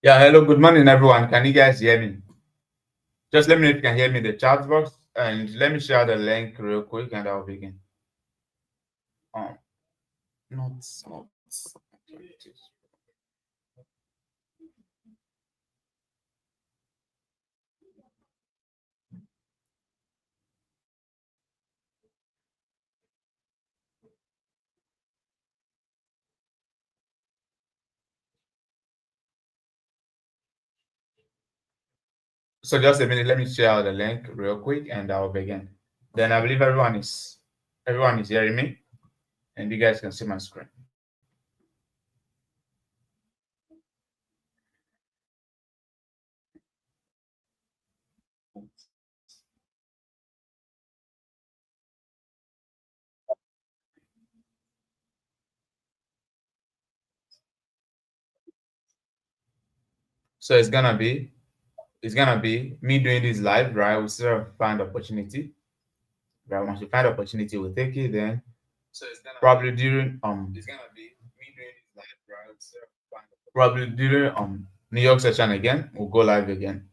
Yeah, hello, good morning, everyone. Can you guys hear me? Just let me know if you can hear me in the chat box, and let me share the link real quick, and I'll begin. Not. So just a minute, let me share the link real quick, and I'll begin. Then I believe everyone is hearing me, and you guys can see my screen. So it's gonna be me doing this live, right? We still find opportunity. Right? Once you find opportunity, we'll take it. Then so it's gonna probably during it's gonna be me doing this live, right? Probably during New York session again, we'll go live again.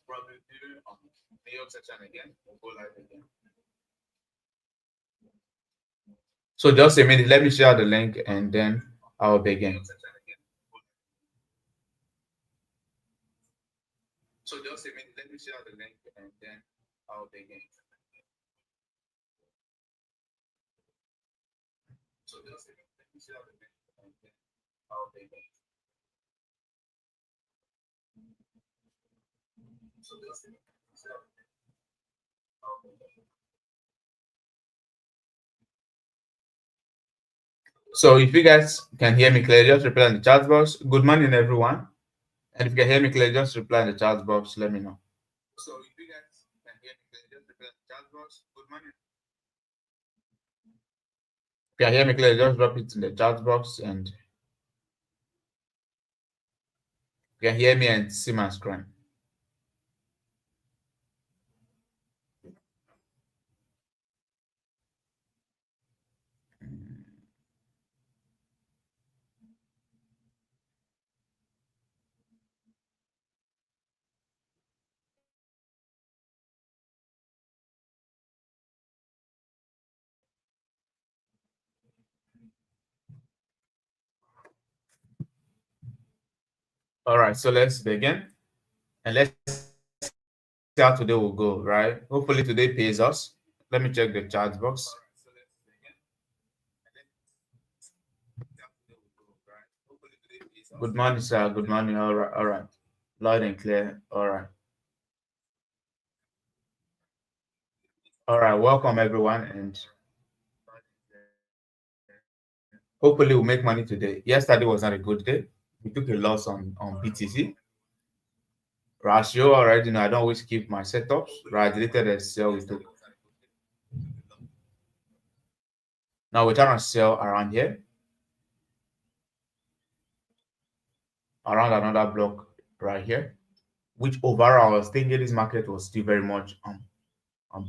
Probably during New York session again, we'll go live again. So just a minute, let me share the link and then I'll begin. So just a minute, let me share the link and then I'll begin. So just a minute, let me share the link and then I'll begin. So just a minute, let me share the link. I'll begin. So if you guys can hear me clearly, just reply in the chat box. Good morning, everyone. And if you can hear me clearly, just reply in the chat box. Let me know. So if you guys can hear me clearly, just reply in the chat box. Good morning. If you can hear me clearly, just drop it in the chat box, and you can hear me and see my screen. All right, so let's begin, and let's see how today will go, right? Hopefully today pays us. Let me check the chat box. Good morning, sir. Good morning. All right, all right. Loud and clear. All right. All right, welcome everyone, and hopefully we'll make money today. Yesterday was not a good day. We took a loss on BTC. Ratio already know I don't always keep my setups, right? I deleted the sell we took. Now we're trying to sell around here, around another block right here, which overall I was thinking this market was still very much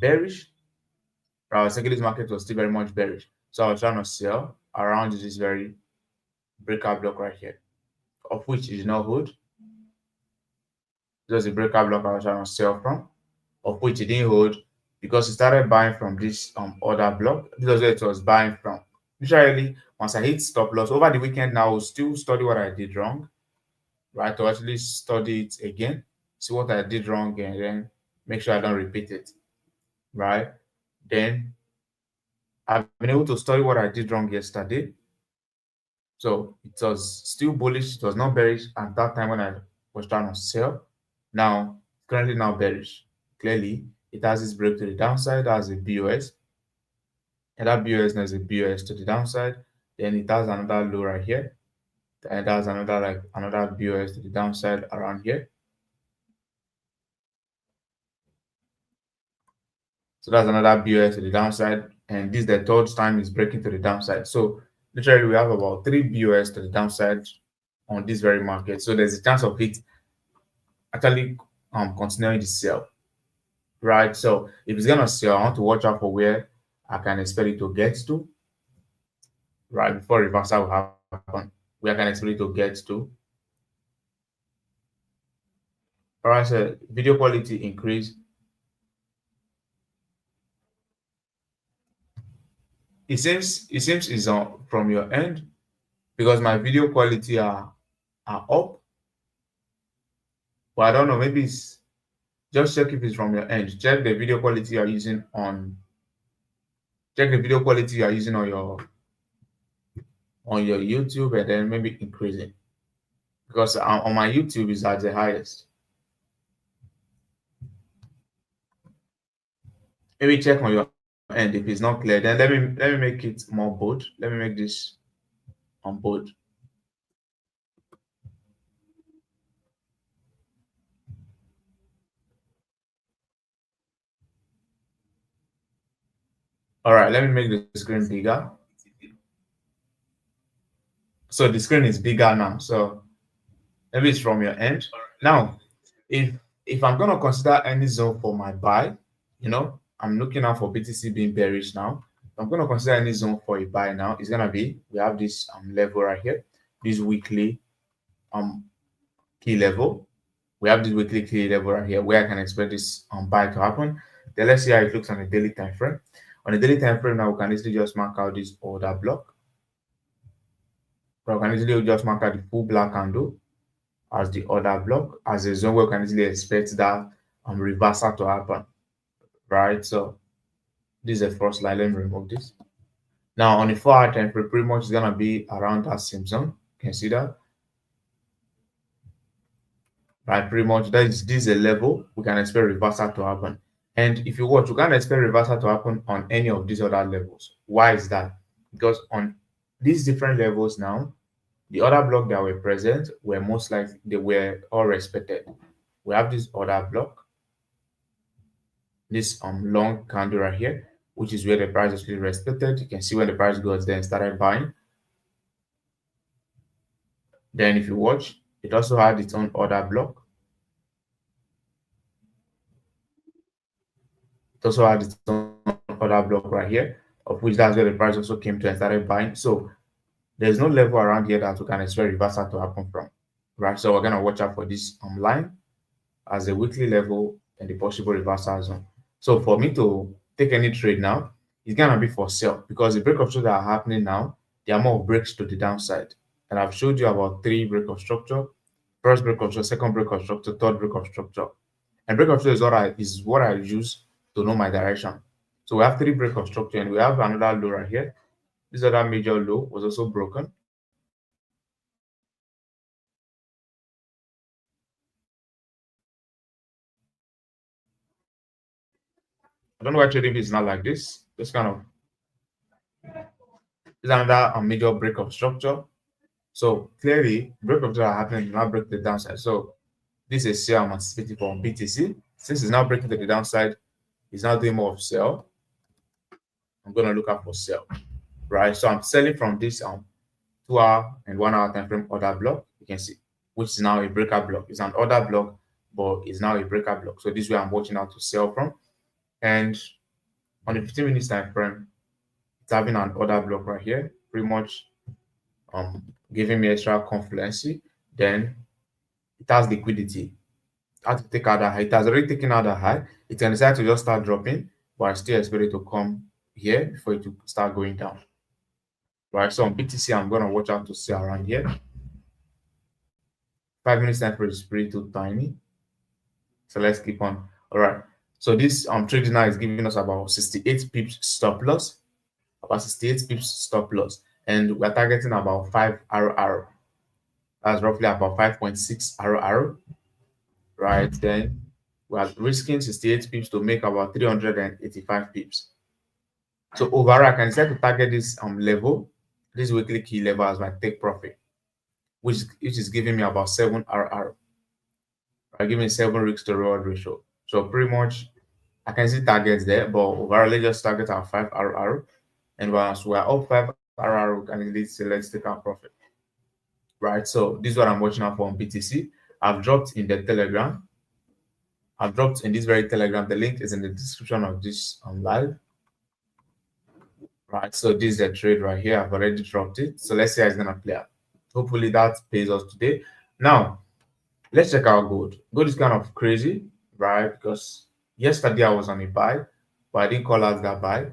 bearish. But I was thinking this market was still very much bearish. So I was trying to sell around this very breakout block right here, of which it did not hold. Just a breakout block I was trying to sell from, of which it didn't hold because it started buying from this other block. This was where it was buying from. Usually, once I hit stop loss over the weekend, now I'll still study what I did wrong, right? To actually study it again, see what I did wrong, and then make sure I don't repeat it, right? Then I've been able to study what I did wrong yesterday. So it was still bullish, it was not bearish at that time when I was trying to sell. Now, currently now bearish. Clearly, it has this break to the downside as a BOS. And that BOS has a BOS to the downside. Then it has another low right here. And that's another BOS to the downside around here. So that's another BOS to the downside. And this is the third time it's breaking to the downside. So literally we have about 3 BOS to the downside on this very market. So there's a chance of it actually continuing to sell. Right. So if it's gonna sell, I want to watch out for where I can expect it to get to. right before reversal will happen. We are kind of expect it to get to. All right, so video quality increase. It seems is on from your end because my video quality are up. But I don't know, maybe it's just check if it's from your end. Check the video quality you're using on check the video quality you're using on your YouTube and then maybe increase it. Because on my YouTube is at the highest. Maybe check on your end if it's not clear. Then let me make it more bold. Let me make this on bold. All right, let me make the screen bigger. So the screen is bigger now. So maybe it's from your end. Now, if I'm gonna consider any zone for my buy, I'm looking out for BTC being bearish now. If I'm gonna consider any zone for a buy now, it's gonna be we have this level right here, this weekly um key level. We have this weekly key level right here where I can expect this buy to happen. Then let's see how it looks on a daily time frame. On a daily time frame now, we can easily just mark out this order block. We can easily just mark out the full black candle as the order block as a zone where we can easily expect that reversal to happen, right? So this is the first line. Let me remove this. Now on the 4-hour time frame, pretty much is gonna be around that same zone. You can see that, right? Pretty much this is a level we can expect reversal to happen. And if you watch, you can't expect reversal to happen on any of these other levels. Why is that? Because on these different levels now, the other block that were present were most likely they were all respected. We have this other block, this long candle right here, which is where the price is really respected. You can see when the price goes there and started buying. Then if you watch, it also had its own order block. It also had its own order block right here, of which that's where the price also came to and started buying. So there's no level around here that we can expect reversal to happen from, right? So we're gonna watch out for this line as a weekly level and the possible reversal zone. So for me to take any trade now, it's gonna be for sell because the break of structure that are happening now, they are more breaks to the downside. And I've showed you about 3 break of structure: first break of structure, second break of structure, third break of structure. And break of structure is what I use to know my direction. So we have 3 break of structure and we have another low right here. This other major low was also broken. I don't know why trading is not like this. This kind of is another major break of structure. So clearly, break of structure are happening, now break the downside. So this is sell I'm anticipating for BTC. Since it's now breaking to the downside, it's now doing more of sell. I'm gonna look out for sell, right? So I'm selling from this 2-hour and 1-hour time frame order block. You can see, which is now a breaker block. It's an order block, but it's now a breaker block. So this way I'm watching out to sell from. And on the 15 minutes time frame, it's having an order block right here, pretty much giving me extra confluence. Then it has liquidity. It has to take out that high. It has already taken out that high. It can decide to just start dropping, but I still expect it to come here before it to start going down. Right. So on BTC, I'm gonna watch out to see around here. 5 minutes time frame is pretty too tiny. So let's keep on. All right. So this trading now is giving us about 68 pips stop loss. About 68 pips stop loss. And we're targeting about 5 RR. That's roughly about 5.6 RR. Right. Then we are risking 68 pips to make about 385 pips. So overall, I can decide to target this level, this weekly key level as my take profit, which is giving me about 7 RR. Right, giving me 7 risks to reward ratio. So pretty much I can see targets there, but overall let's just target our 5 RR. And once we're up 5 RR, we can at least say let's take our profit. Right. So this is what I'm watching out for on BTC. I've dropped in the Telegram. I've dropped in this very Telegram. The link is in the description of this live. right? So this is a trade right here. I've already dropped it. So let's see how it's gonna play out. Hopefully that pays us today. Now let's check out gold. Gold is kind of crazy, right? Because yesterday I was on a buy, but I didn't call out that buy.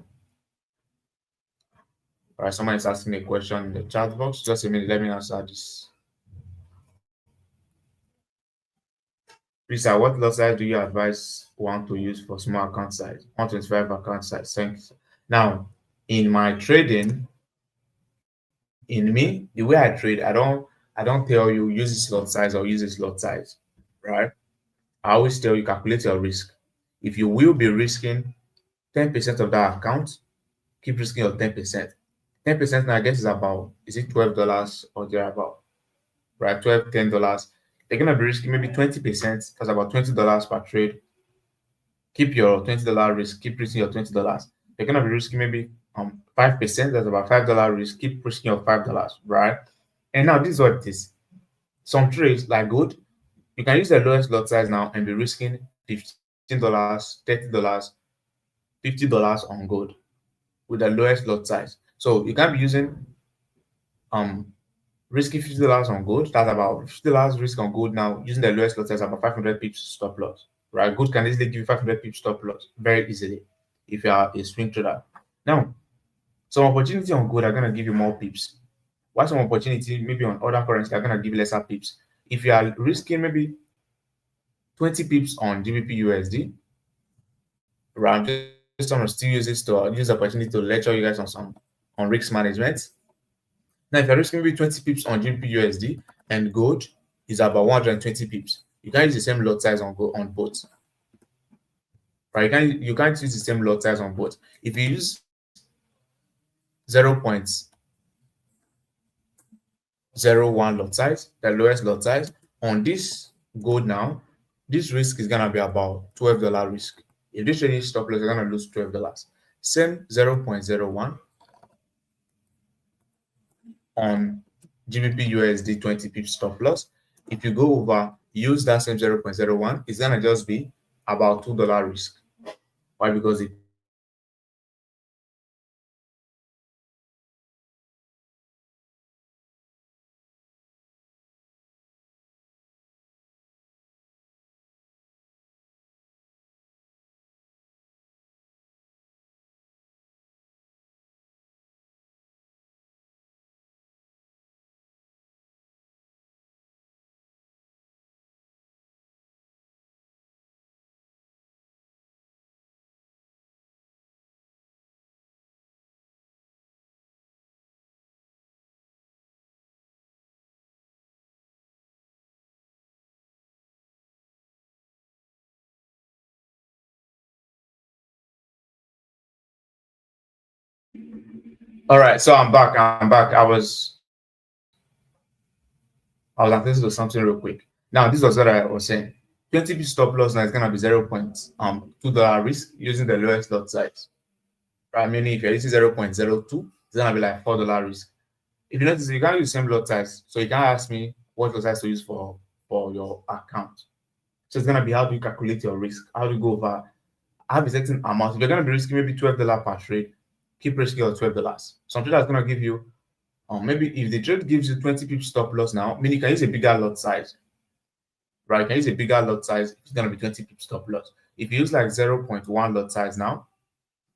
All right, someone is asking a question in the chat box. Just a minute, let me answer this. Please, sir, what lot size do you advise one to use for small account size? 125 account size. Thanks. Now, in my trading, in me, the way I trade, I don't tell you use this lot size or use this lot size, right? I always tell you calculate your risk. If you will be risking 10% of that account, keep risking your 10%. 10% now I guess is about, is it $12 or thereabout? Right? 12, $10. They're gonna be risking maybe 20%, that's about $20 per trade. Keep your $20 risk, keep risking your $20. They're gonna be risking maybe 5%, that's about $5 risk, keep risking your $5, right? And now this is what it is. Some trades like gold, you can use the lowest lot size now and be risking $15, $30, $50 on gold with the lowest lot size. So you can be using um risky $50 on gold. That's about $50 risk on gold now. Using the lowest lot size about 500 pips stop loss. Right? Gold can easily give you 500 pips stop loss very easily if you are a swing trader. Now, some opportunity on gold are gonna give you more pips. While some opportunity maybe on other currency are gonna give you lesser pips. If you are risking maybe 20 pips on GBPUSD, right? I'm just trying to still use this to use the opportunity to lecture you guys on some on risk management. Now, if you're risking maybe 20 pips on GBPUSD and gold is about 120 pips, you can't use the same lot size on both. Right? You can't use the same lot size on both. If you use 0.01 lot size, the lowest lot size, on this gold now, this risk is gonna be about $12 risk. If this trading stop loss, you're gonna lose $12. Same 0.01 on GBPUSD 20 pips stop loss. If you go over, use that same 0.01, it's gonna just be about $2 risk. Why? Because the all right, so I'm back. I was attending to something real quick. Now, this was what I was saying. 20 pips stop loss now is gonna be $0.2 risk using the lowest lot size. Right? Meaning if you're using 0.02, it's gonna be like $4 risk. If you notice, you can't use the same lot size, so you can't ask me what lot size to use for your account. So it's gonna be how do you calculate your risk? How do you go over? Have a certain amount. If you're gonna be risking maybe $12 per trade, keep risking your $12. Some trader is gonna give you, maybe if the trade gives you 20 pips stop loss now, meaning you can use a bigger lot size, right? You can use a bigger lot size. It's gonna be 20 pips stop loss. If you use like 0.1 lot size now,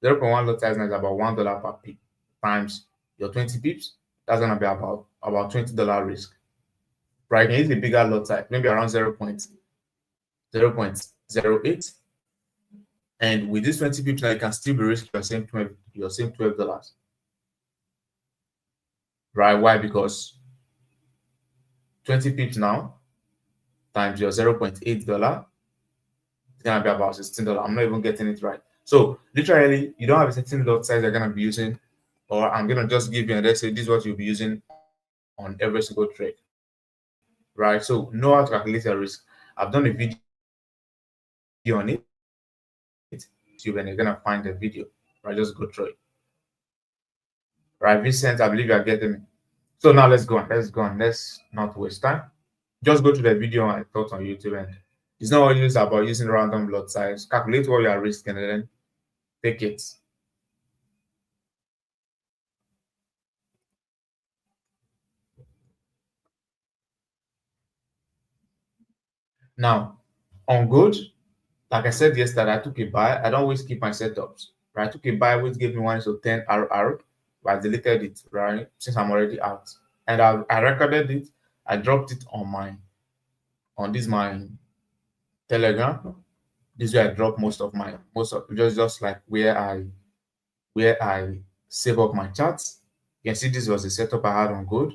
0.1 lot size now is about $1 per pip times your 20 pips. That's gonna be about $20 risk, right? You can use a bigger lot size, maybe around 0.08. And with this 20 pips now, you can still be risking your same $12. Right? Why? Because 20 pips now times your $0.8 it's gonna be about $16. I'm not even getting it right. So literally, you don't have a certain lot size you're gonna be using, or I'm gonna just give you and let's say this is what you'll be using on every single trade. Right? So know how to calculate your risk. I've done a video on it. YouTube and you're gonna find the video. Right? Just go through it. Right, Vincent, I believe you are getting me. So now let's go on. Let's not waste time. Just go to the video I thought on YouTube, and it's not always about using random lot size. Calculate what you are risking and then take it. Now, on gold, like I said yesterday, I took a buy. I don't always keep my setups. Right? I took a buy which gave me 1 to 10 RR, but I deleted it, right? Since I'm already out. And I recorded it. I dropped it on my Telegram. This is where I drop most of just like where I save up my charts. You can see this was the setup I had on gold.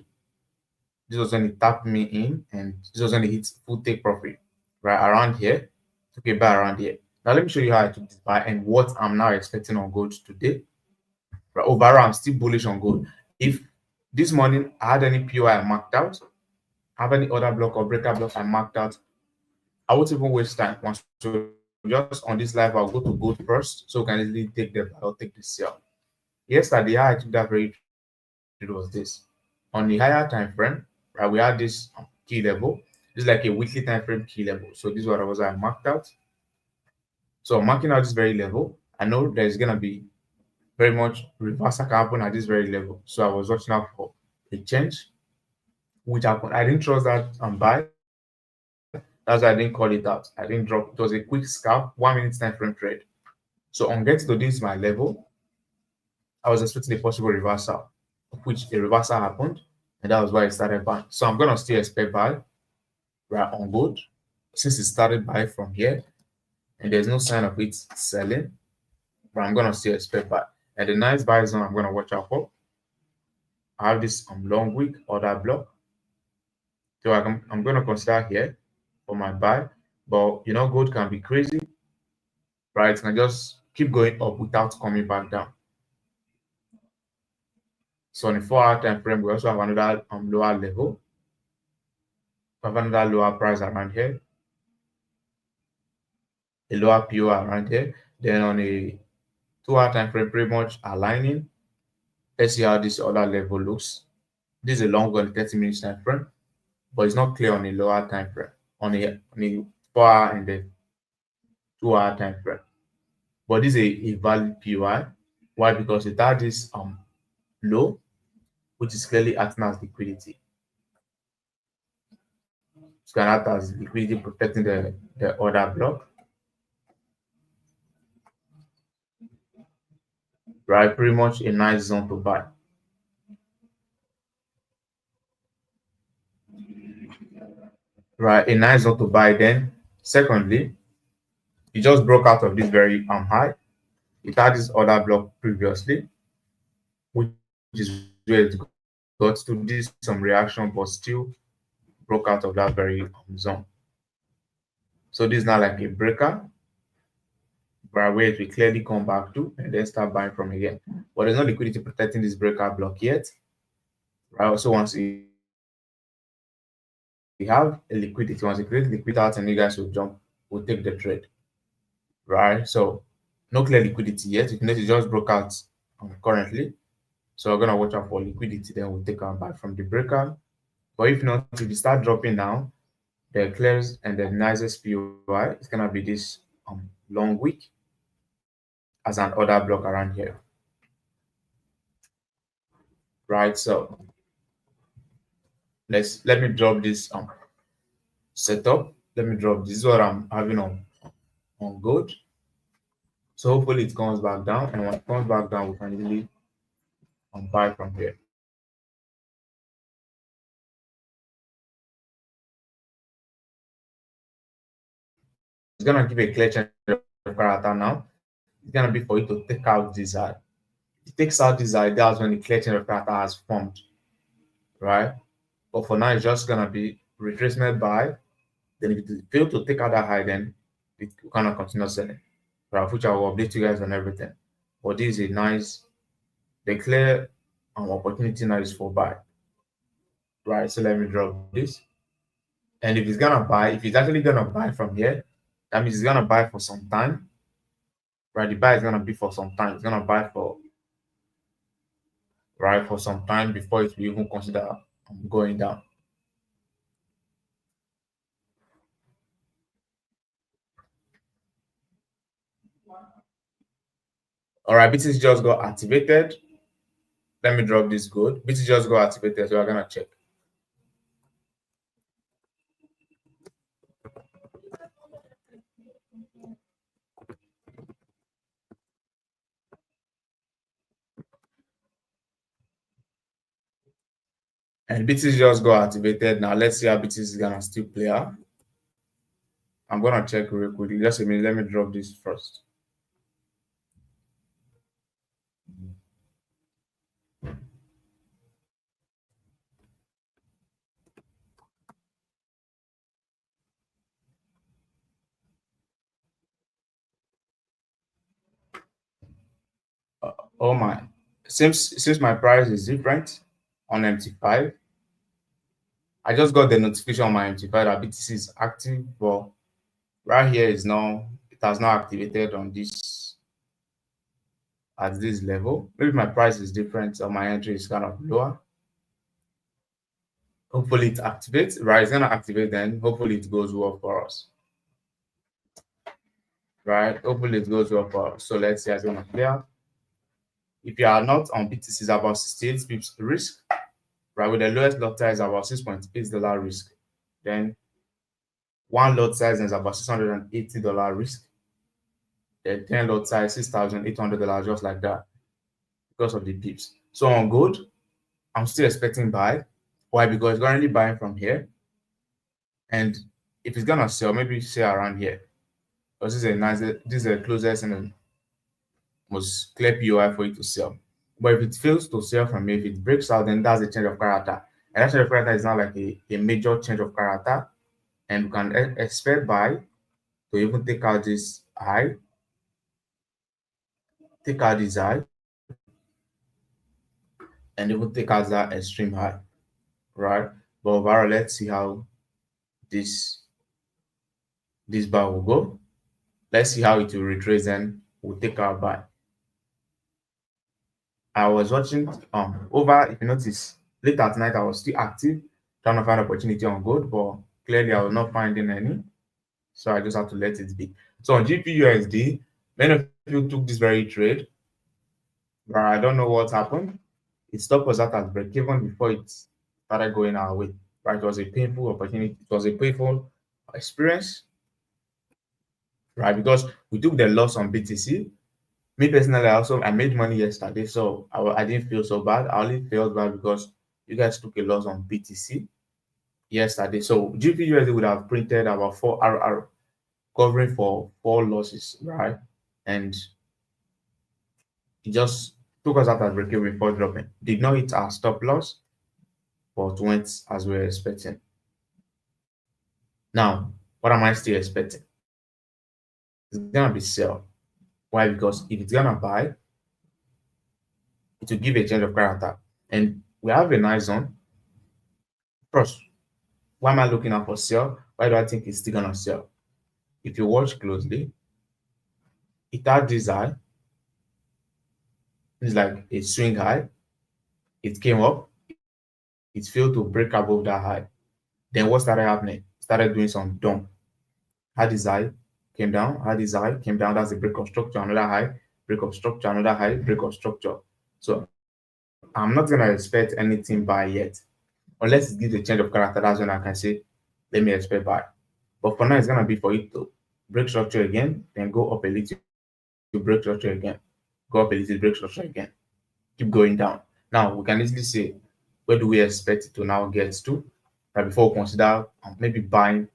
This was when it tapped me in, and this was when it hit full take profit, right around here. Took a buy around here. Now let me show you how I took this buy and what I'm now expecting on gold today. Right, overall, I'm still bullish on gold. If this morning I had any POI I marked out, have any other block or breaker block I marked out, I won't even waste time. Once so just on this live, I'll go to gold first, so we can easily take the buy or take the sell. Yesterday, how I took that very trade was this. On the higher time frame, right, we had this key level. This is like a weekly time frame key level. So this is what I marked out. So I'm marking out this very level. I know there's gonna be very much reversal can happen at this very level. So I was watching out for a change, which happened. I didn't trust that buy. That's why I didn't call it out. I didn't drop. It was a quick scalp, 1 minute time frame trade. So on getting to this my level, I was expecting a possible reversal, which a reversal happened, and that was why it started buying. So I'm gonna still expect buy right on gold since it started buy from here, and there's no sign of it selling. But I'm gonna still expect buy. And the nice buy zone I'm gonna watch out for. I have this long wick order block, so I'm gonna consider here for my buy. But you know, gold can be crazy, right? It can just keep going up without coming back down. So on the 4 hour time frame, we also have another lower level. We have another lower price around here, a lower PO around here. Then on a 2 hour time frame, pretty much aligning. Let's see how this other level looks. This is a long one, 30 minutes time frame, but it's not clear on a lower time frame. On a 4 hour and the 2 hour time frame. But this is a valid POI. Why? Because it had this low, which is clearly acting as liquidity. It's going to act as liquidity protecting the order block. Right, pretty much a nice zone to buy. Right, a nice zone to buy. Then secondly, it just broke out of this very high. It had this other block previously, which is where it got to this some reaction, but still broke out of that very zone. So this is now like a breaker, where it will clearly come back to and then start buying from again. But there's no liquidity protecting this breaker block yet. Right. Also, once we have a liquidity, once we create liquidity out, and you guys will take the trade. Right. So no clear liquidity yet. You can notice it just broke out currently. So we're gonna watch out for liquidity, then we'll take our buy from the breaker. But if not, if you start dropping down, the clearest and the nicest POI is gonna be this long wick as an order block around here. Right. So let me drop this setup. Let me drop this is what I'm having on gold. So hopefully it comes back down, and when it comes back down, we can easily buy from here. It's gonna give a clear change of character now. It's gonna be for you to take out this eye. It takes out this eye, that's when the clear change of character has formed, right? But for now, it's just gonna be retracement buy. Then if it fails to take out that high, then it cannot continue selling. Right, which I will update you guys on everything. But this is a nice, the clear opportunity now is for buy. Right, so let me drop this. And if it's gonna buy, if it's actually gonna buy from here, that means it's gonna buy for some time. Right, the buy is gonna be for some time. It's gonna buy for some time before it will even consider going down. All right, BTC just got activated. Let me drop this gold. BTC just got activated, so we're gonna check. And BTC just got activated. Now let's see how BTC is gonna still play out. I'm gonna check real quickly. Just a minute. Let me drop this first. Oh my! Since my price is different on MT5, I just got the notification on my MT5 that BTC is active, but right here is now it has not activated on this at this level. Maybe my price is different or my entry is kind of lower. Hopefully it activates, right? It's gonna activate, then hopefully it goes well for us. Right? Hopefully it goes well for us. So let's see how it's gonna play out. If you are not on BTC, it's about 68 pips risk, right? With the lowest lot size about $6.8 risk. Then one lot size is about $680 risk. The 10 lot size $6,800, just like that, because of the pips. So on gold, I'm still expecting buy. Why? Because it's currently buying from here. And if it's gonna sell, maybe sell around here. Because this is the closest and the most clear POI for it to sell. But if it fails to sell from here, if it breaks out, then that's a change of character. And that change of character is not like a major change of character. And we can expect buy to even take out this high, take out this high, and even take out that extreme high, right? But overall, let's see how this bar will go. Let's see how it will retrace, and we'll take our buy. I was watching over, if you notice, late at night I was still active, trying to find opportunity on gold, but clearly I was not finding any. So I just had to let it be. So on GBPUSD, many of you took this very trade, but I don't know what happened. It stopped us out at break even before it started going our way. Right? It was a painful opportunity, it was a painful experience, right? Because we took the loss on BTC. Me personally, I made money yesterday, so I didn't feel so bad. I only felt bad because you guys took a loss on BTC yesterday. So GBPUSD would have printed about 4 RR, covering for 4 losses, right? And it just took us out at break even before dropping. Did not hit our stop loss, but went as we were expecting. Now, what am I still expecting? It's gonna be sell. Why? Because if it's gonna buy, it will give a change of character. And we have a nice zone. First, why am I looking out for sell? Why do I think it's still gonna sell? If you watch closely, it had this high. It's like a swing high. It came up. It failed to break above that high. Then what started happening? It started doing some dump. Had this high, came down. Had this high, came down. That's a break of structure. Another high, break of structure. Another high, break of structure. So I'm not gonna expect anything buy yet, unless it gives a change of character. That's when I can say, let me expect buy. But for now, it's gonna be for it to break structure again, then go up a little, to break structure again, go up a little, break structure again, keep going down. Now we can easily say, where do we expect it to now get to? Right before we consider maybe buying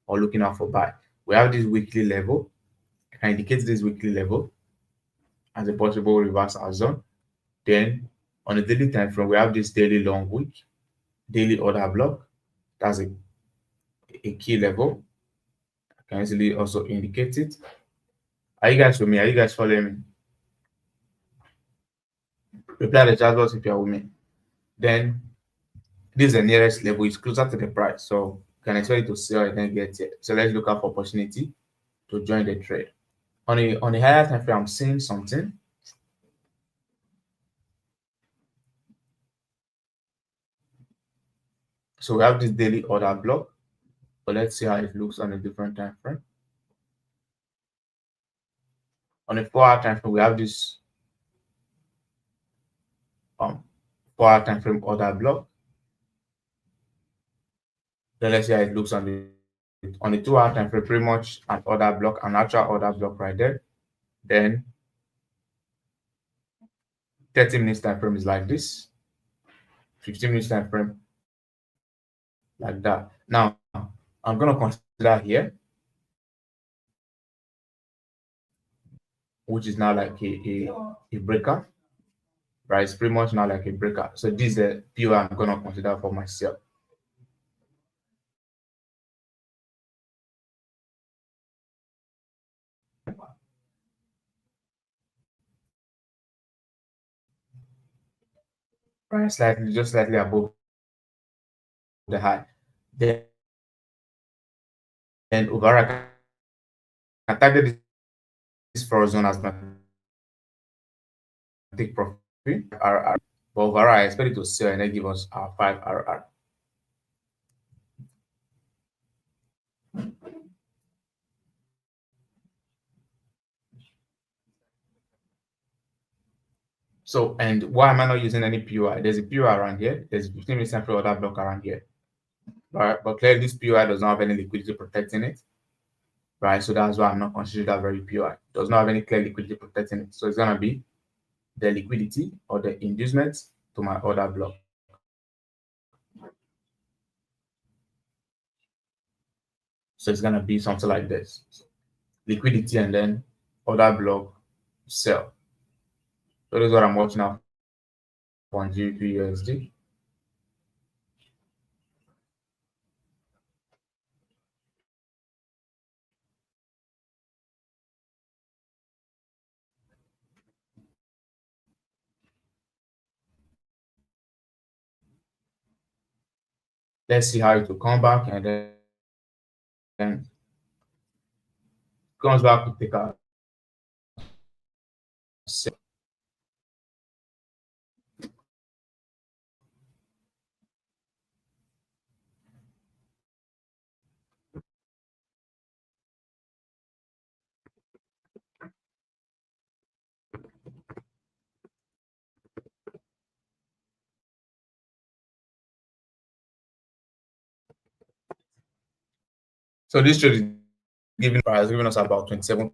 or looking out for buy. We have this weekly level. I can indicate this weekly level as a possible reversal zone. Then on a daily time frame, we have this daily long week, daily order block. That's a key level. I can easily also indicate it. Are you guys with me? Are you guys following me? Reply the chat box if you're with me. Then this is the nearest level, it's closer to the price. So you can expect it to sell and then get it. So let's look out for opportunity to join the trade. On a higher time frame, I'm seeing something. So we have this daily order block. But let's see how it looks on a different time frame. On a 4-hour time frame, we have this 4-hour time frame order block. Then let's see how it looks on the 2-hour time frame, pretty much an order block, an actual order block right there. Then 30 minutes time frame is like this. 15 minutes time frame like that. Now I'm gonna consider here, which is now like a breaker, right? It's pretty much now like a breaker. So this is the POI I'm gonna consider for myself. Right, slightly, just slightly above the high. Then overall, I can target this for zone as my take profit RR. But overall, I expect it to sell and then give us our 5 RR. So, and why am I not using any POI? There's a POI around here. There's a 15-minute time frame order block around here. Right? But clearly, this POI does not have any liquidity protecting it. Right? So that's why I'm not considering that very POI. It does not have any clear liquidity protecting it. So it's gonna be the liquidity or the inducement to my order block. So it's gonna be something like this. Liquidity and then order block sell. So this is what I'm watching out on GBPUSD. Let's see how it will come back, and then comes back to take a sell. So this trade is giving us about 27.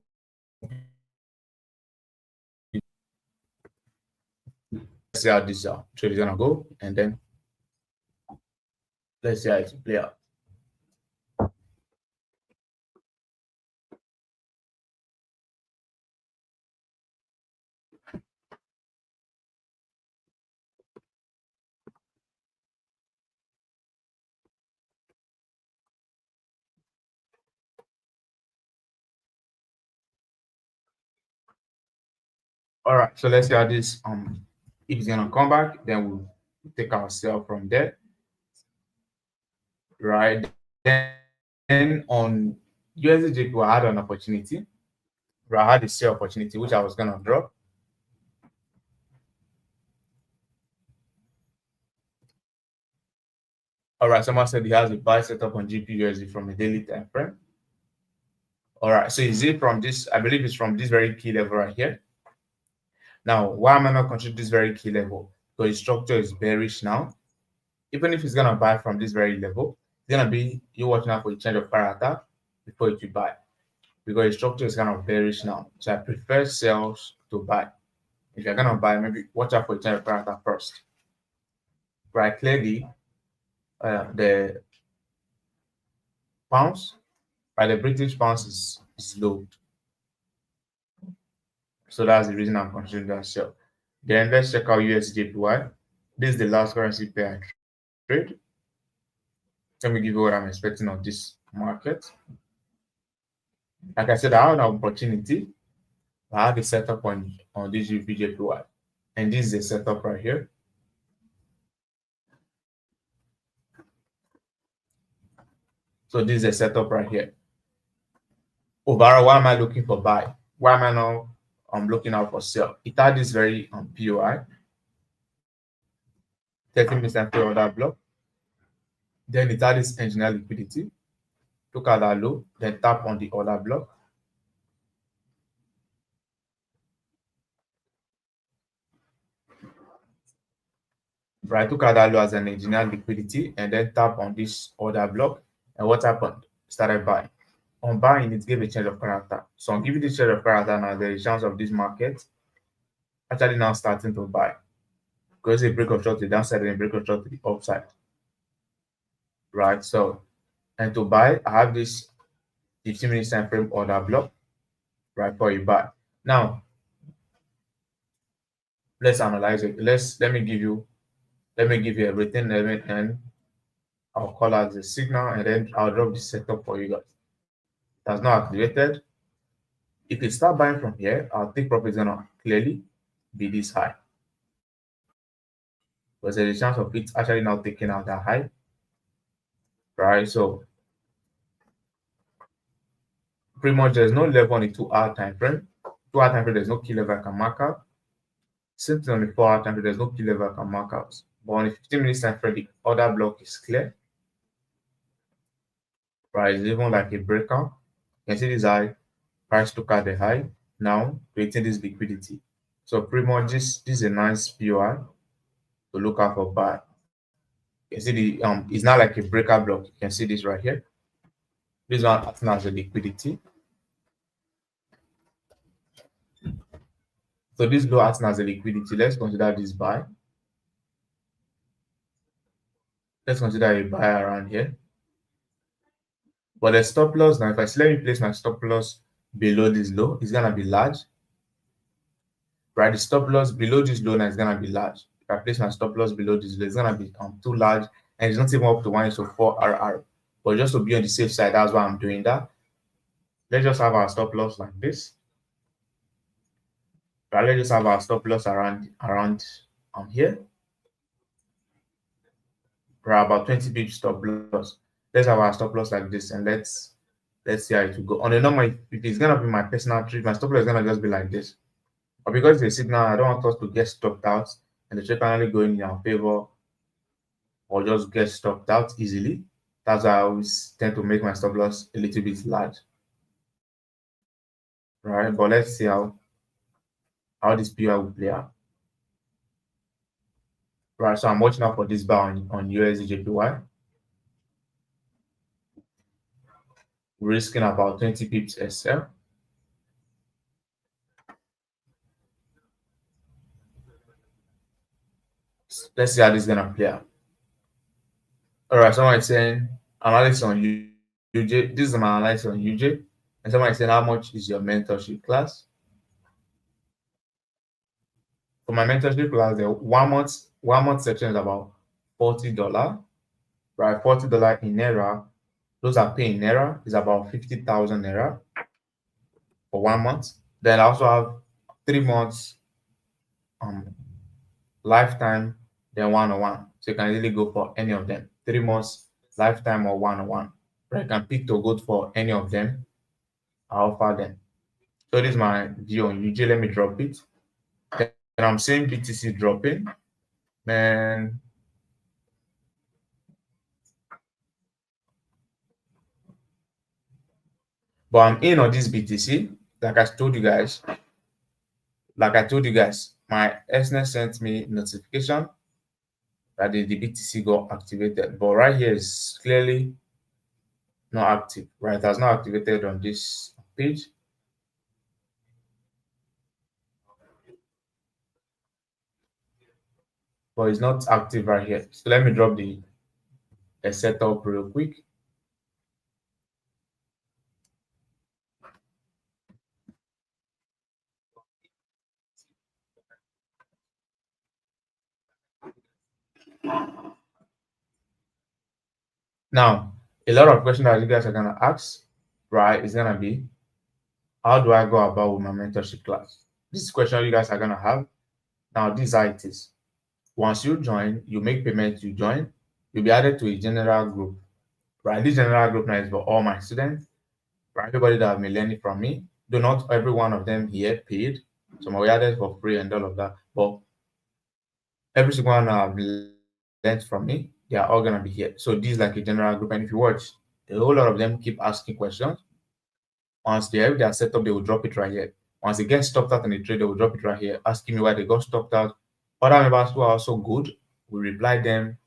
Let's see how this trade is gonna go, and then let's see how it will play out. All right, so let's see how this if it's gonna come back, then we'll take our sell from there, right? Then on USDJPY, I had an opportunity, right? I had a sell opportunity which I was gonna drop. All right, someone said he has a buy setup on GBPUSD from a daily time frame. All right, so is it from this? I believe it's from this very key level right here. Now, why am I not considering this very key level? Because the structure is bearish now. Even if it's gonna buy from this very level, it's gonna be you watching out for a change of character before it will buy. Because the structure is kind of bearish now. So I prefer sells to buy. If you're gonna buy, maybe watch out for a change of character first. Right, clearly the pounds, right, the British pounds is low. So that's the reason I'm considering that sell. Then let's check out USDJPY. This is the last currency pair I trade. Let me give you what I'm expecting of this market. Like I said, I had an opportunity. I had a setup on this USDJPY. And this is the setup right here. So this is a setup right here. Overall, why am I looking for buy? Why am I not looking out for sell? It had this very POI, 30% per order block. Then it had this engineer liquidity. Look at that low, then tap on the order block. Right, look at that low as an engineer liquidity, and then tap on this order block. And what happened? Started buying. On buying, it gave a change of character. So on giving this change of character now, there is chance of this market actually now starting to buy. Because a break of short to the downside and a break of short to the upside. right? So, and to buy, I have this 15 minutes time frame order block, right, for a buy. Now, let's analyze it. Let me give you everything, and I'll call out the signal, and then I'll drop the setup for you guys. It has not activated. If you start buying from here, I'll take profit is gonna clearly be this high. But there's a chance of it actually now taking out that high, right? So pretty much there's no level on the 2 hour time frame. 2 hour time frame, there's no key level I can mark out. Same thing on the 4 hour time frame, there's no key level I can mark out. But on the 15 minutes time frame, the order block is clear, right? It's even like a breakout. You can see this high, price took out the high, now creating this liquidity. So pretty much this is a nice POI to look out for buy. You can see the it's not like a breakout block. You can see this right here. This one acting as a liquidity. So this low acting as a liquidity. Let's consider this buy. Let's consider a buy around here. But the stop loss now, if I let me place my stop loss below this low, it's gonna be large. Right, the stop loss below this low now is gonna be large. If I place my stop loss below this low, it's gonna be too large, and it's not even up to 1:4 RR. But just to be on the safe side, that's why I'm doing that. Let's just have our stop loss like this. Right, let's just have our stop loss around here. Right, about 20 pips stop loss. Let's have our stop loss like this, and let's see how it will go. On the normal, if it's gonna be my personal trade, my stop loss is gonna just be like this. But because it's a signal, I don't want us to get stopped out and the trade can only go in our favor or just get stopped out easily. That's why I always tend to make my stop loss a little bit large. Right, but let's see how this POI will play out. Right, so I'm watching out for this bar on USDJPY. Risking about 20 pips SL. Let's see how this is gonna play out. All right, someone is saying analysis on UJ. This is my analysis on UJ, and someone is saying how much is your mentorship class? For my mentorship class, the 1 month section is about $40, right? $40 in naira. Those are paying naira is about 50,000 naira for 1 month. Then I also have 3 months lifetime, then one-on-one. So you can really go for any of them. 3 months lifetime or one-on-one. Right? You can pick to go for any of them. I offer them. So this is my view on UJ. Let me drop it. And I'm seeing BTC dropping. Man, but I'm in on this BTC. Like I told you guys, my SNES sent me notification that the BTC got activated. But right here is clearly not active, right? It has not activated on this page. But it's not active right here. So let me drop the setup real quick. Now, a lot of questions that you guys are gonna ask, right, is gonna be, how do I go about with my mentorship class? This is question you guys are gonna have. Now, this is how it is. Once you join, you make payment, you join, you'll be added to a general group, right? This general group now is for all my students, right? Everybody that have been learning from me. Do not every one of them here paid. Some are added for free and all of that. But every single one I've learned from me, they are all gonna be here. So this is like a general group. And if you watch, a whole lot of them keep asking questions. Once they have their setup, they will drop it right here. Once they get stopped out in the trade, they will drop it right here, asking me why they got stopped out. Other members who are also good, we reply them.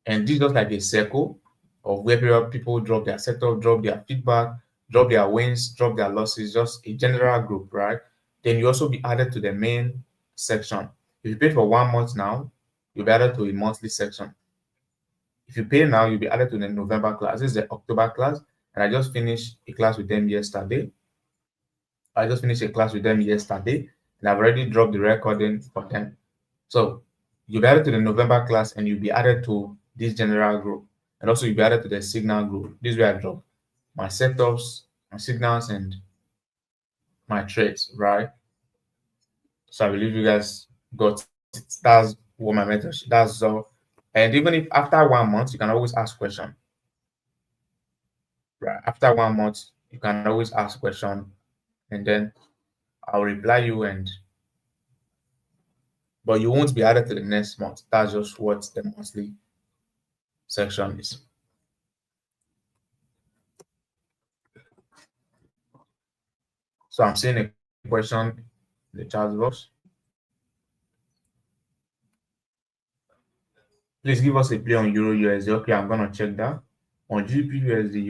And this is just like a circle of where people drop their setup, drop their feedback, drop their wins, drop their losses, just a general group, right? Then you also be added to the main section. If you pay for 1 month now, you'll be added to a monthly section. If you pay now, you'll be added to the November class. This is the October class, and I just finished a class with them yesterday. And I've already dropped the recording for them. So you'll be added to the November class, and you'll be added to this general group, and also you'll be added to the signal group. This is where I drop my setups, my signals, and my trades, right? So I believe you guys got it. That's what my mentorship. That's all. And even if after 1 month, you can always ask question. Right. After 1 month, you can always ask question, and then I'll reply you. But you won't be added to the next month. That's just what the monthly section is. So I'm seeing a question in the chat box. Please give us a play on Euro USD. Okay, I'm gonna check that. On GBPUSD,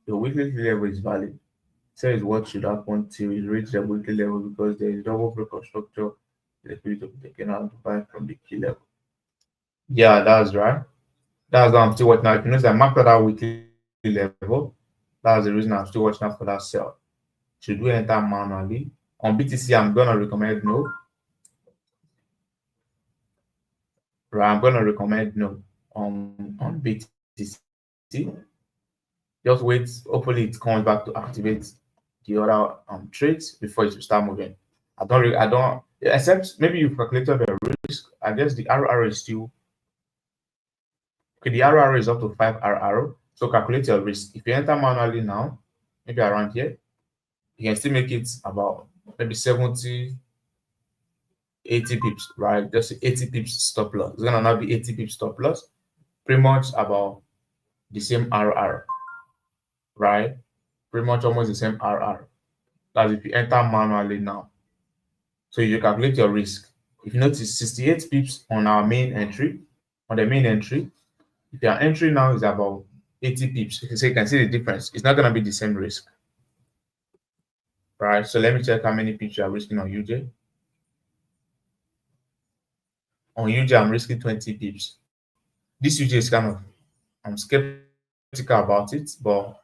your weekly level is valid. Says what should happen till it reach the weekly level because there is double break of structure. Liquidity to be taken out to buy from the key level. Yeah, that's right. That's why I'm still watching out. If you notice, I marked that weekly level. That's the reason I'm still watching out for that sell. Should we enter manually? On BTC, I'm gonna recommend no. Right, I'm gonna recommend no on BTC. Just wait. Hopefully, it comes back to activate the other trades before it will start moving. I don't except maybe you calculated the risk. I guess the RR is still okay. The RR is up to 5 RR. So calculate your risk. If you enter manually now, maybe around here, you can still make it about maybe 70, 80 pips, right? Just 80 pips stop loss. It's gonna now be 80 pips stop loss, pretty much about the same RR, right? Pretty much almost the same RR. That's if you enter manually now. So you calculate your risk. If you notice 68 pips on our main entry, on the main entry, if your entry now is about 80 pips, so you can see the difference. It's not gonna be the same risk. Right? So let me check how many pips you are risking on UJ. On UJ, I'm risking 20 pips. This UJ is kind of, I'm skeptical about it, but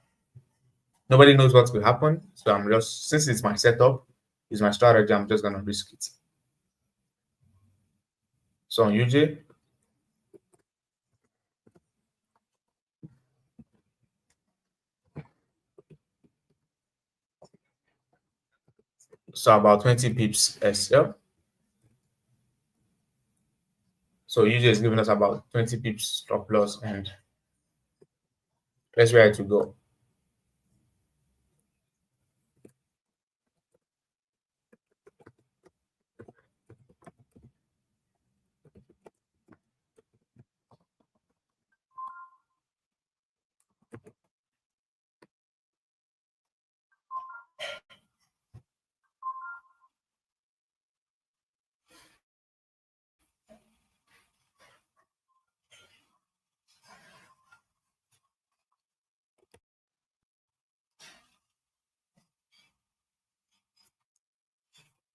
nobody knows what will happen. So I'm just, since it's my setup, it's my strategy, I'm just gonna risk it. So on UJ, so about 20 pips SL. So UJ is giving us about 20 pips stop loss, and let's where to go.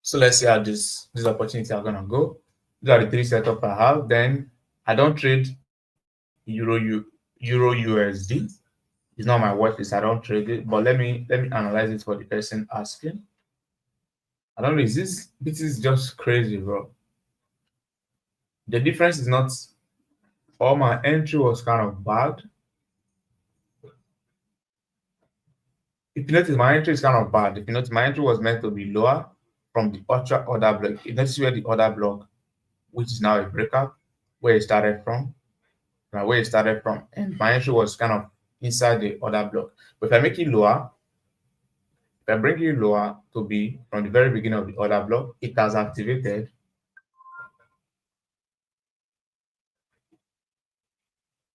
So let's see how this opportunity are gonna go. These are the three setup I have. Then I don't trade Euro USD. It's not my watch list. I don't trade it. But let me analyze it for the person asking. I don't know. Is this just crazy, bro? The difference is not. All my entry was kind of bad. If you notice, my entry is kind of bad. If you notice, my entry was meant to be lower from the ultra order block. You notice where the order block, which is now a breakout, where it started from, and my entry was kind of inside the order block. But if I make it lower, if I bring it lower to be from the very beginning of the order block, it has activated.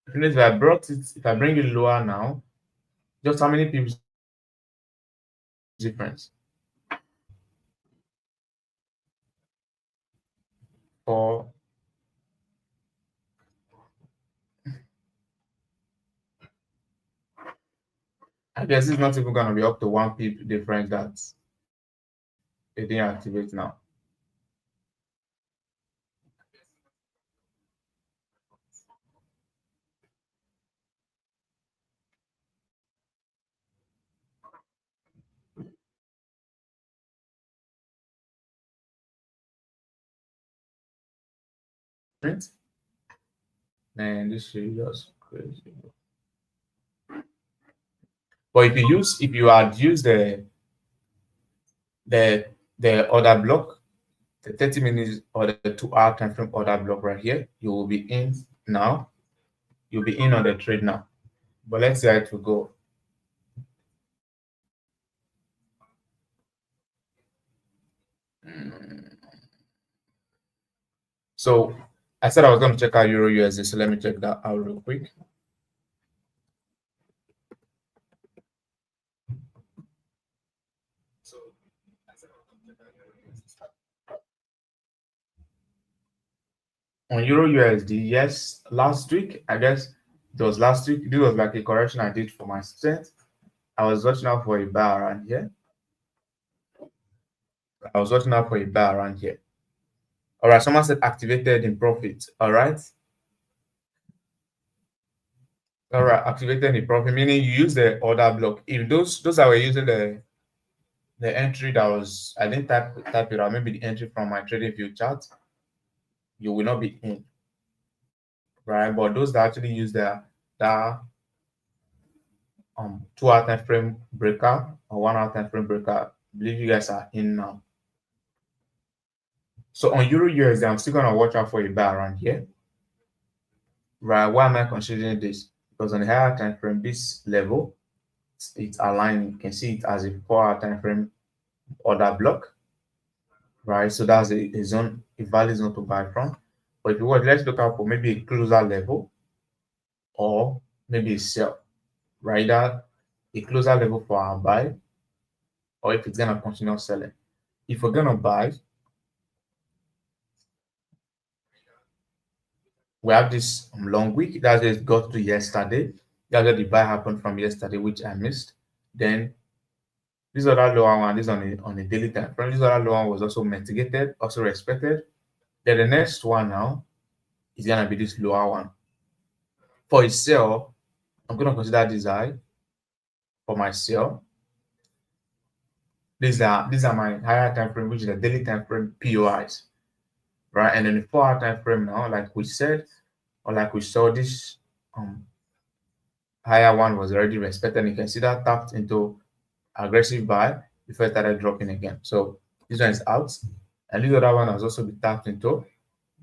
If you notice, if I bring it lower now, just how many pips difference? For I guess it's not even gonna be up to 1 pip difference that it didn't activate now. print. Man, this shit is just crazy. But if you had used the order block, the 30 minutes or the 2 hour time frame order block right here, you will be in now. You'll be in on the trade now. But let's see how it will go. So I said I was going to check out Euro USD, so let me check that out real quick. On Euro USD, yes, last week, I guess it was last week. This was like a correction I did for my students. I was watching out for a buy around here. I was watching out for a buy around here. All right, someone said activated in profit. All right. All right, activated in profit, meaning you use the order block. If those that were using the entry that was, I didn't type it out, maybe the entry from my trading view chart, you will not be in. Right. But those that actually use that 2 hour time frame breaker or 1 hour time frame breaker, I believe you guys are in now. So on Euro USD, I'm still gonna watch out for a buy around here. Right? Why am I considering this? Because on the higher time frame, this level, it's aligned. You can see it as a 4 hour time frame order block. Right? So that's a zone, a valid zone to buy from. But if you want, let's look out for maybe a closer level or maybe a sell. Right? That a closer level for our buy, or if it's gonna continue selling. If we're gonna buy, we have this long week that just got to yesterday. That's where the buy happened from yesterday, which I missed. Then this other lower one, this on a daily time frame. This other lower one was also mitigated, also respected. Then the next one now is gonna be this lower one. For a sell, I'm gonna consider this high for my sell. These are my higher time frame, which is the daily time frame POIs, right? And then the 4 hour time frame now, like we said, or like we saw, this higher one was already respected. And you can see that tapped into aggressive buy before it started dropping again. So this one is out, and this other one has also been tapped into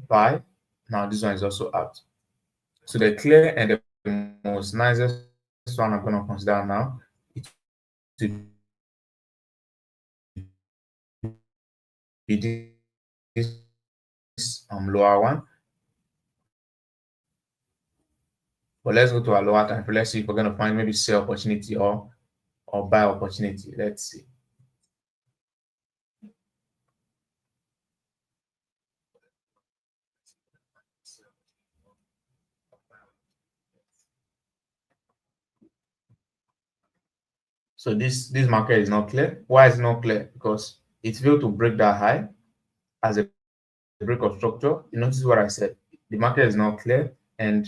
buy. Now this one is also out. So the clear and the most nicest one I'm going to consider now, it will be this lower one. But let's go to our lower time. Let's see if we're going to find maybe sell opportunity or buy opportunity. Let's see. So this market is not clear. Why is it not clear? Because it failed to break that high as a break of structure. You notice what I said. The market is not clear, and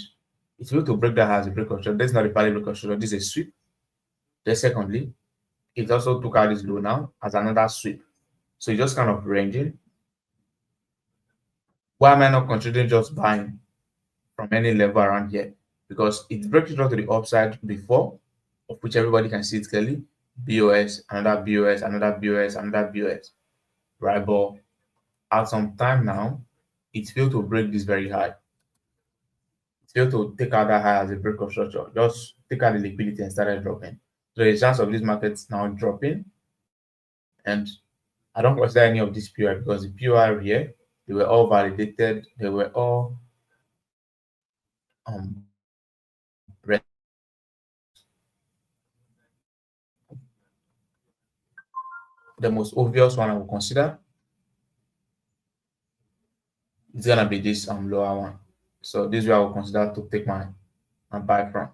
it failed to break that high as a break of structure. This is not a valid break of structure. This is a sweep. Then secondly, it also took out this low now as another sweep. So it's just kind of ranging. Why am I not considering just buying from any level around here? Because it breaks it out to the upside before, of which everybody can see it clearly. BOS, another BOS, another BOS, another BOS. Right? But at some time now, it failed to break this very high. It failed to take out that high as a break of structure. Just take out the liquidity and started dropping. So there's a chance of these markets now dropping. And I don't consider any of these POI because the POI here, they were all validated. They were all the most obvious one I will consider is gonna be this lower one. So this is where I will consider to take my buy from.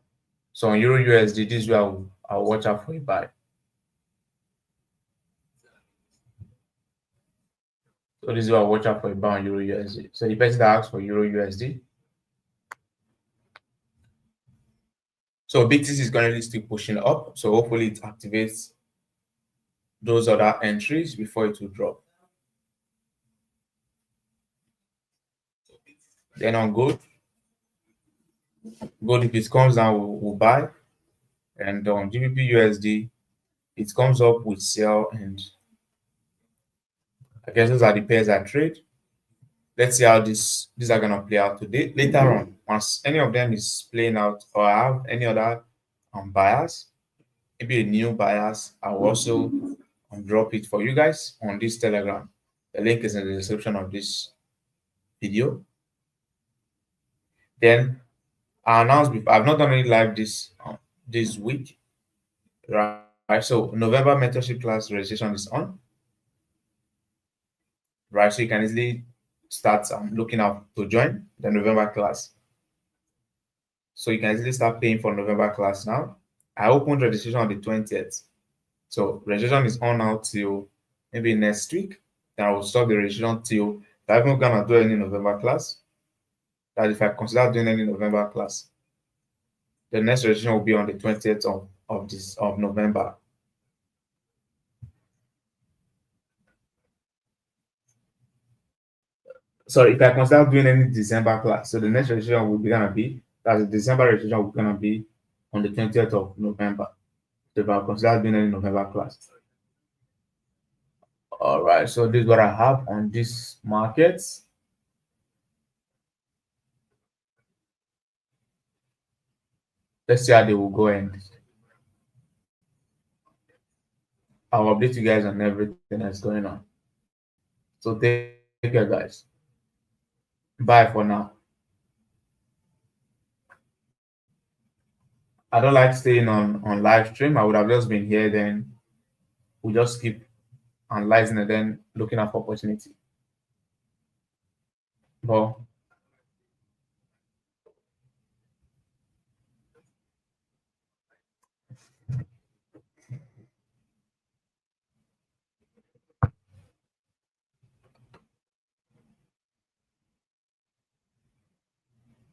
So on Euro USD, this is where I'll watch out for a buy. So this is where I'll watch out for a buy on Euro USD. So the person that asks for Euro USD. So BTC is currently still pushing up. So hopefully it activates those other entries before it will drop. Then on gold if it comes down, we'll buy. And on GBPUSD, it comes up with sell, and I guess those are the pairs I trade. Let's see how these are gonna play out today. Later on, once any of them is playing out, or I have any other buyers, maybe a new buyers, I will also drop it for you guys on this Telegram. The link is in the description of this video. Then I announced before, I've not done any live this week, right? So November mentorship class registration is on, right? So you can easily start looking out to join the November class. So you can easily start paying for November class now. I opened registration on the 20th. So registration is on now till maybe next week. Then I will stop the registration till if I'm not gonna do any November class. That if I consider doing any November class, the next registration will be on the 20th of November. So if I consider doing any December class, so the next registration will be gonna be that the December registration will gonna be on the 20th of November. So if I consider doing any November class. All right, so this is what I have on this market. Let's see how they will go, and I'll update you guys on everything that's going on. So take care, guys. Bye for now. I don't like staying on live stream. I would have just been here, then we just keep analyzing and then looking out for opportunity. But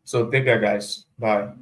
so take care, guys. Bye.